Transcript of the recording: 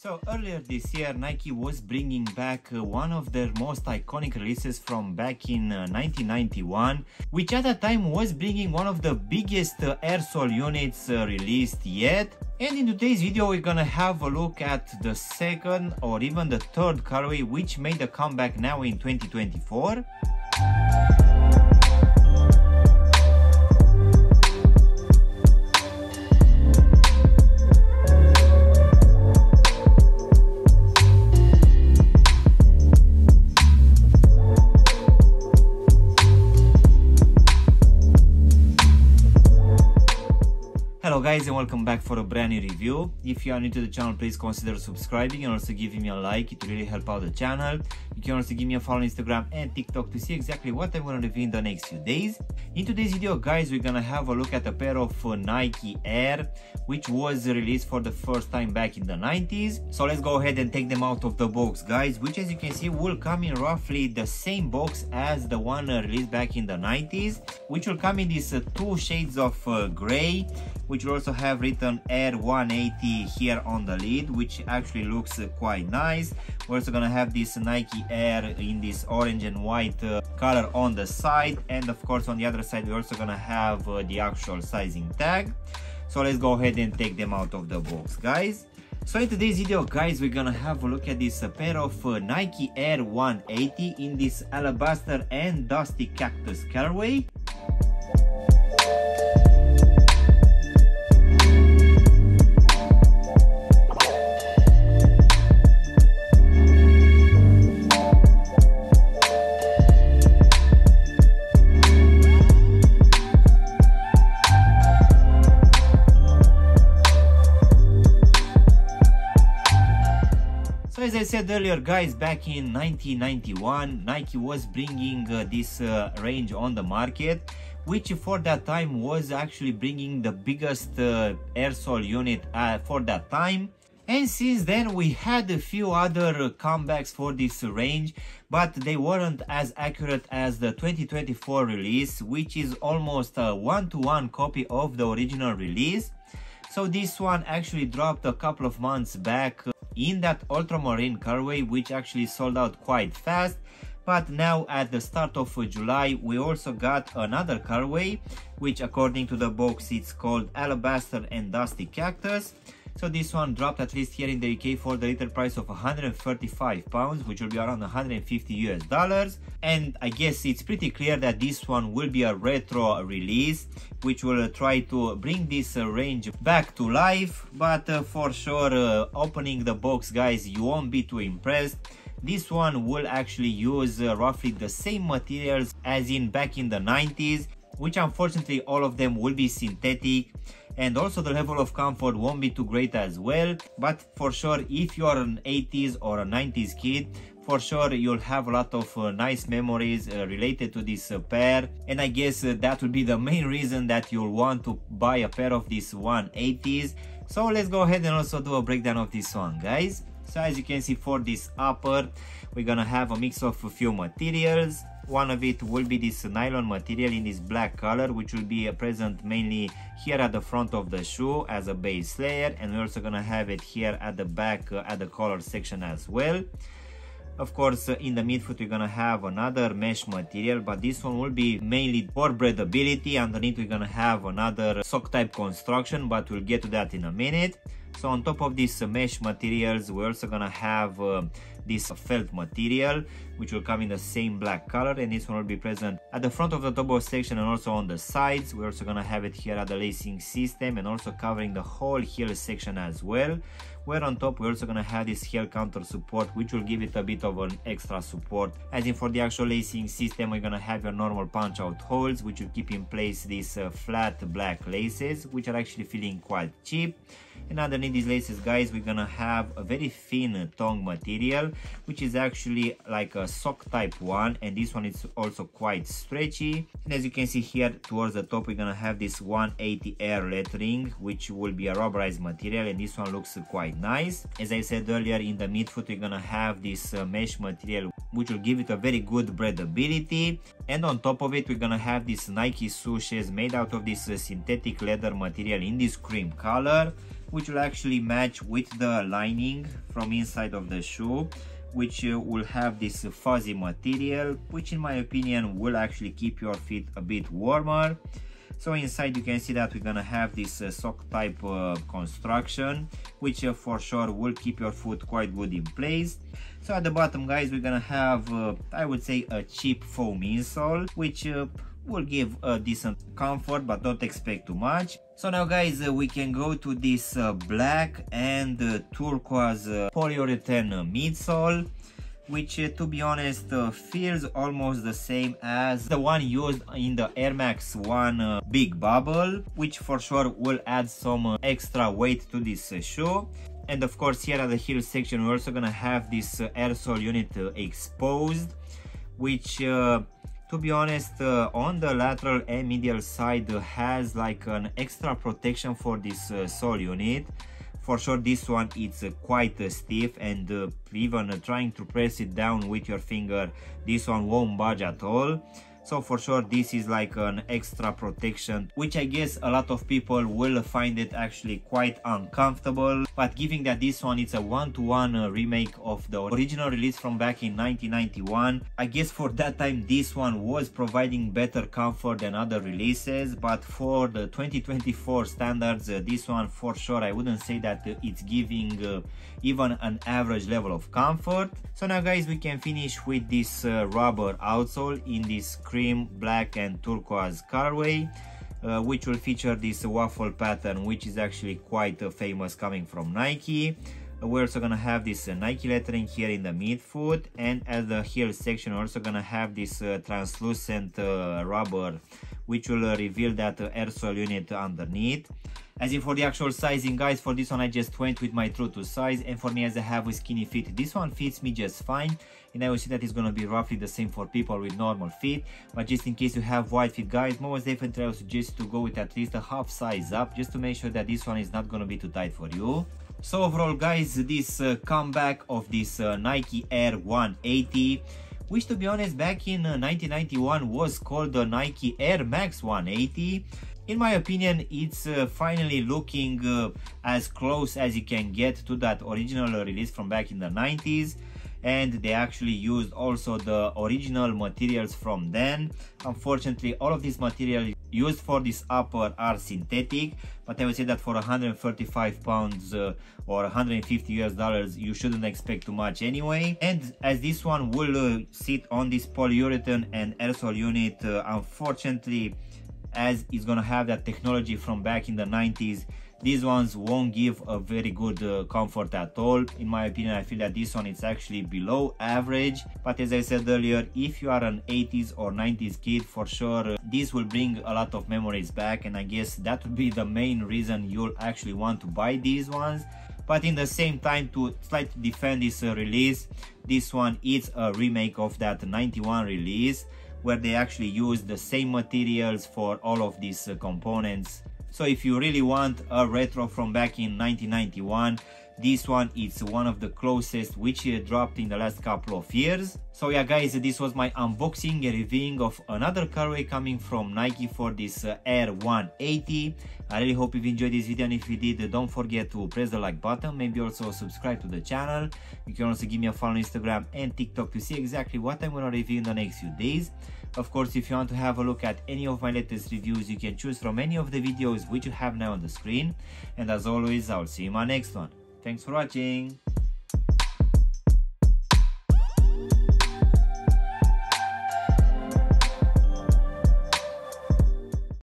So earlier this year, Nike was bringing back one of their most iconic releases from back in 1991, which at that time was bringing one of the biggest air sole units released yet. And in today's video, we're gonna have a look at the second or even the third colorway, which made a comeback now in 2024. Hello guys and welcome back for a brand new review. If you are new to the channel, please consider subscribing and also giving me a like. It will really help out the channel. You can also give me a follow on Instagram and TikTok to see exactly what I'm going to review in the next few days. In today's video guys, we're going to have a look at a pair of Nike Air, which was released for the first time back in the 90s. So let's go ahead and take them out of the box guys, which as you can see will come in roughly the same box as the one released back in the 90s, which will come in these two shades of gray, which will also have written Air 180 here on the lid, which actually looks quite nice. We're also gonna have this Nike Air in this orange and white color on the side, and of course on the other side we're also gonna have the actual sizing tag. So let's go ahead and take them out of the box guys. So in today's video guys, we're gonna have a look at this pair of Nike Air 180 in this alabaster and dusty cactus colorway. As I said earlier guys, back in 1991 Nike was bringing this range on the market, which for that time was actually bringing the biggest air sole unit for that time. And since then we had a few other comebacks for this range, but they weren't as accurate as the 2024 release, which is almost a one-to-one copy of the original release. So this one actually dropped a couple of months back in that ultramarine colorway, which actually sold out quite fast. But now at the start of July we also got another colorway, which according to the box it's called Alabaster and Dusty Cactus. So this one dropped at least here in the UK for the retail price of £135, which will be around 150 US dollars. And I guess it's pretty clear that this one will be a retro release, which will try to bring this range back to life. But for sure, opening the box guys, you won't be too impressed. This one will actually use roughly the same materials as in back in the 90s, which unfortunately all of them will be synthetic, and also the level of comfort won't be too great as well. But for sure, if you are an 80s or a 90s kid, for sure you'll have a lot of nice memories related to this pair, and I guess that will be the main reason that you'll want to buy a pair of these 180s. So let's go ahead and also do a breakdown of this one guys. So as you can see, for this upper we're gonna have a mix of a few materials. One of it will be this nylon material in this black color, which will be present mainly here at the front of the shoe as a base layer, and we're also gonna have it here at the back at the collar section as well. Of course, in the midfoot we're gonna have another mesh material, but this one will be mainly for breathability. Underneath we're gonna have another sock type construction, but we'll get to that in a minute. So on top of these mesh materials, we're also gonna have this felt material, which will come in the same black color, and this one will be present at the front of the toe section and also on the sides. We're also gonna have it here at the lacing system and also covering the whole heel section as well. Where on top we're also gonna have this heel counter support, which will give it a bit of an extra support. As in for the actual lacing system, we're gonna have your normal punch out holes, which will keep in place these flat black laces, which are actually feeling quite cheap. And underneath these laces guys, we're gonna have a very thin tongue material, which is actually like a sock type one, and this one is also quite stretchy. And as you can see here towards the top, we're gonna have this 180 Air lettering, which will be a rubberized material, and this one looks quite nice. As I said earlier, in the midfoot we're gonna have this mesh material, which will give it a very good breathability. And on top of it, we're gonna have this Nike swooshes made out of this synthetic leather material in this cream color. which will actually match with the lining from inside of the shoe, which will have this fuzzy material, which in my opinion will actually keep your feet a bit warmer. So inside you can see that we're gonna have this sock type construction, which for sure will keep your foot quite good in place. So at the bottom, guys, we're gonna have I would say a cheap foam insole, which will give a decent comfort, but don't expect too much. So now, guys, we can go to this black and turquoise polyurethane midsole, which to be honest feels almost the same as the one used in the Air Max 1 Big Bubble, which for sure will add some extra weight to this shoe. And of course, here at the heel section we're also gonna have this air sole unit exposed, which to be honest on the lateral and medial side has like an extra protection for this sole unit. For sure this one it's quite stiff, and even trying to press it down with your finger, this one won't budge at all. So for sure this is like an extra protection, which I guess a lot of people will find it actually quite uncomfortable. But given that this one it's a one-to-one remake of the original release from back in 1991, I guess for that time this one was providing better comfort than other releases. But for the 2024 standards, this one for sure I wouldn't say that it's giving even an average level of comfort. So now, guys, we can finish with this rubber outsole in this cream, black and turquoise colorway, which will feature this waffle pattern, which is actually quite famous coming from Nike. We're also gonna have this Nike lettering here in the midfoot, and at the heel section we're also gonna have this translucent rubber, which will reveal that air sole unit underneath. As in for the actual sizing, guys, for this one I just went with my true to size, and for me, as I have a skinny feet, this one fits me just fine, and I will see that it's gonna be roughly the same for people with normal feet. But just in case you have wide feet, guys, most definitely I would suggest to go with at least a half size up, just to make sure that this one is not gonna be too tight for you. So overall, guys, this comeback of this Nike Air 180, which to be honest back in 1991 was called the Nike Air Max 180. In my opinion, it's finally looking as close as you can get to that original release from back in the 90s. And they actually used also the original materials from then. Unfortunately, all of these materials used for this upper are synthetic, but I would say that for 135 pounds or 150 US dollars, you shouldn't expect too much anyway. And as this one will sit on this polyurethane and air sole unit, unfortunately, as it's gonna have that technology from back in the 90s, these ones won't give a very good comfort at all. In my opinion, I feel that this one is actually below average. But as I said earlier, if you are an 80s or 90s kid, for sure this will bring a lot of memories back, and I guess that would be the main reason you'll actually want to buy these ones. But in the same time, to slightly defend this release, this one is a remake of that 91 release, where they actually used the same materials for all of these components. So if you really want a retro from back in 1991, this one is one of the closest which dropped in the last couple of years. So yeah, guys, this was my unboxing and reviewing of another colorway coming from Nike for this Air 180. I really hope you've enjoyed this video, and if you did, don't forget to press the like button, maybe also subscribe to the channel. You can also give me a follow on Instagram and TikTok to see exactly what I'm gonna review in the next few days. Of course, if you want to have a look at any of my latest reviews, you can choose from any of the videos which you have now on the screen. And as always, I'll see you in my next one. Thanks for watching.